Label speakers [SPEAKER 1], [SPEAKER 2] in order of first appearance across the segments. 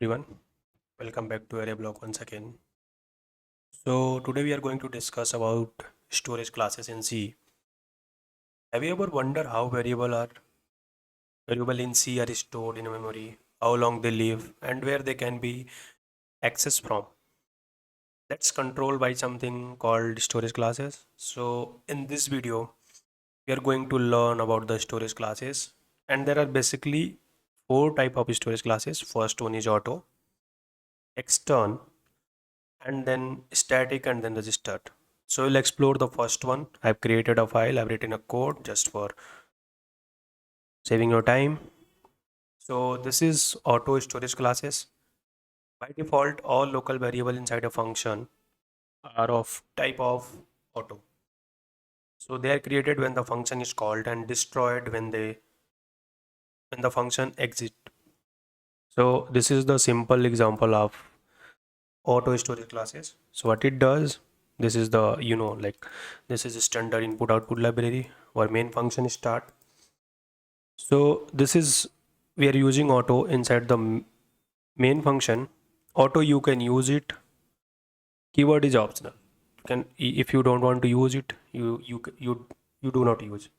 [SPEAKER 1] Everyone, welcome back to Array Block once again. So today we are going to discuss about storage classes in C. Have you ever wondered how variable in C are stored in memory, how long they live, and where they can be accessed from? That's controlled by something called storage classes. So in this video, we are going to learn about the storage classes, and there are basically four type of storage classes. First one is auto, extern, and then static, and then registered. So we'll explore the first one. I've created a file, I've written a code just for saving your time. So this is auto storage classes. By default, all local variable inside a function are of type of auto. So they are created when the function is called and destroyed when the function exit. So this is the simple example of auto storage classes. So what it does, this is the this is a standard input output library or main function start. So this is we are using auto inside the main function. Auto, you can use it. Keyword is optional. Can if you don't want to use it, you do not use.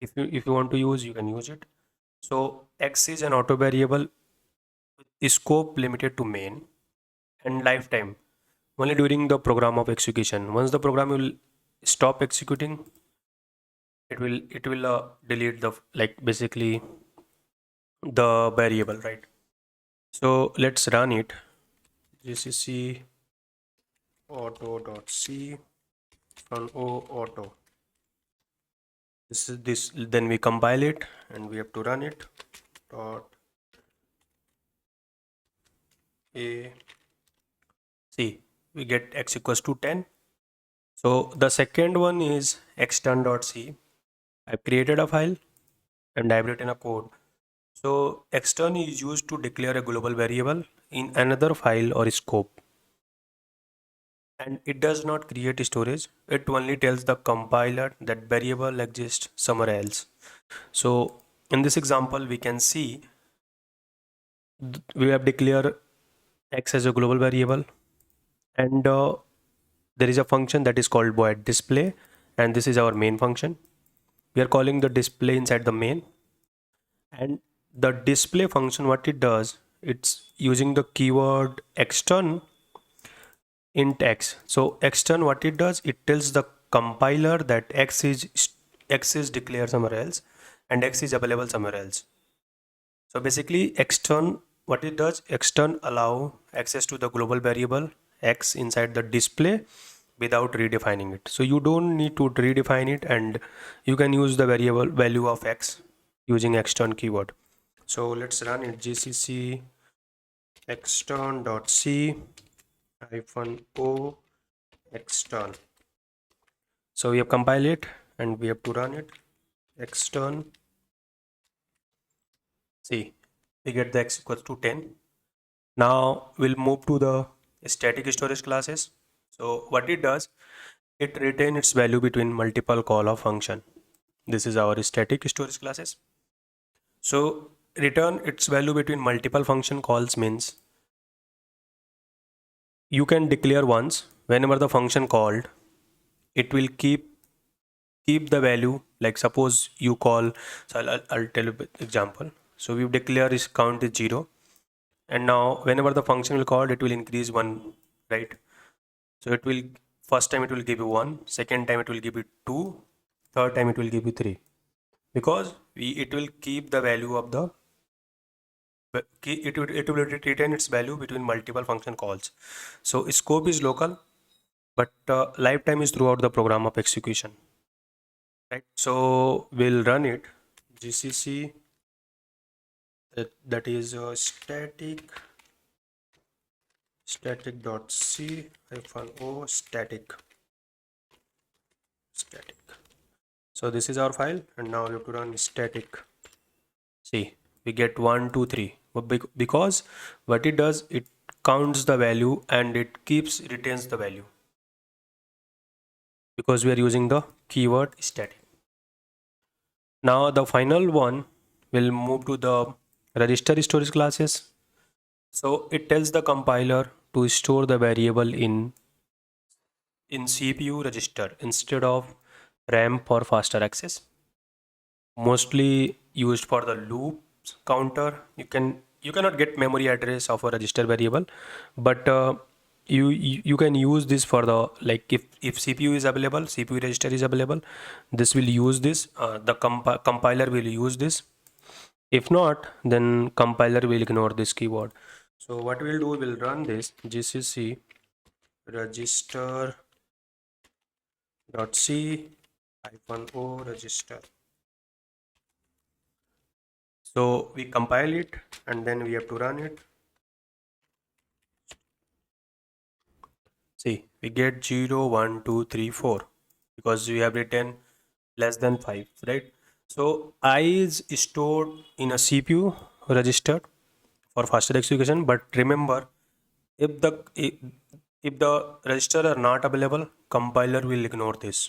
[SPEAKER 1] If you want to use, you can use it. So X is an auto variable with scope limited to main and lifetime only during the program of execution. Once the program will stop executing, it will delete the basically the variable, right? So let's run it. gcc auto.c on o auto. This is this. Then we compile it and we have to run it. Dot a c. We get x equals to 10. So the second one is extern.c. I've created a file and I've written a code. So extern is used to declare a global variable in another file or scope. And it does not create storage. It only tells the compiler that variable exists somewhere else. So in this example, we can see we have declared x as a global variable, and there is a function that is called void display, and this is our main function. We are calling the display inside the main, and the display function, what it does, it's using the keyword extern int x. So extern, what it does, it tells the compiler that x is declared somewhere else and x is available somewhere else. So basically extern, what it does, extern allow access to the global variable x inside the display without redefining it. So you don't need to redefine it, and you can use the variable value of x using extern keyword. So let's run it. gcc extern.c -o extern. So we have compiled it and we have to run it. Extern, see, we get the x equals to 10. Now we'll move to the static storage classes. So what it does, it retains its value between multiple call of function. This is our static storage classes. So return its value between multiple function calls means you can declare once. Whenever the function called, it will keep the value. Like suppose you call, so I'll tell you example. So we declare is count is 0, and now whenever the function will call, it will increase 1, right? So it will, first time it will give you 1, second time it will give you 2, third time it will give you 3, because it will keep the value of the it will retain its value between multiple function calls. So scope is local, but lifetime is throughout the program of execution, right? So we'll run it. gcc that is static.c -o static. So this is our file, and now we have to run static. See, we get 1 2 3, because what it does, it counts the value and it retains the value, because we are using the keyword static. Now the final one will move to the register storage classes. So it tells the compiler to store the variable in CPU register instead of RAM for faster access. Mostly used for the loops counter. You cannot get memory address of a register variable, but you can use this for the, like, if CPU is available, CPU register is available, this will use this. The compiler will use this. If not, then compiler will ignore this keyword. So what we'll do, we'll run this gcc register c -o register. So we compile it and then we have to run it. See, we get 0, 1, 2, 3, 4 because we have written less than 5, right? So I is stored in a CPU register for faster execution. But remember, if the if, if the register are not available, compiler will ignore this.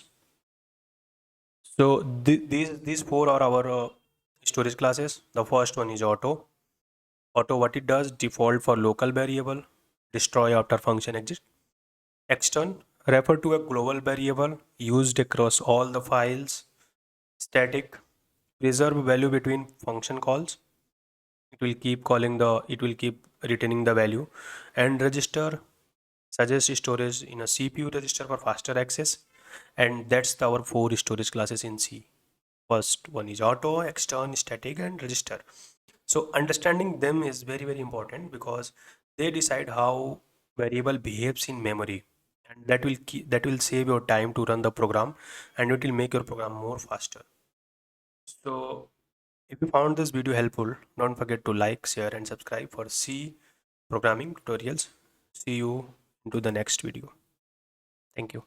[SPEAKER 1] So these four are our storage classes. The first one is auto. Auto, what it does, default for local variable, destroy after function exit. Extern, refer to a global variable used across all the files. Static, preserve value between function calls. It will keep returning the value. And register, suggest storage in a CPU register for faster access. And that's our four storage classes in C. First one is auto, extern, static, and register. So understanding them is very, very important because they decide how variable behaves in memory, and that will save your time to run the program, and it will make your program more faster. So if you found this video helpful, don't forget to like, share, and subscribe for C programming tutorials. See you into the next video. Thank you.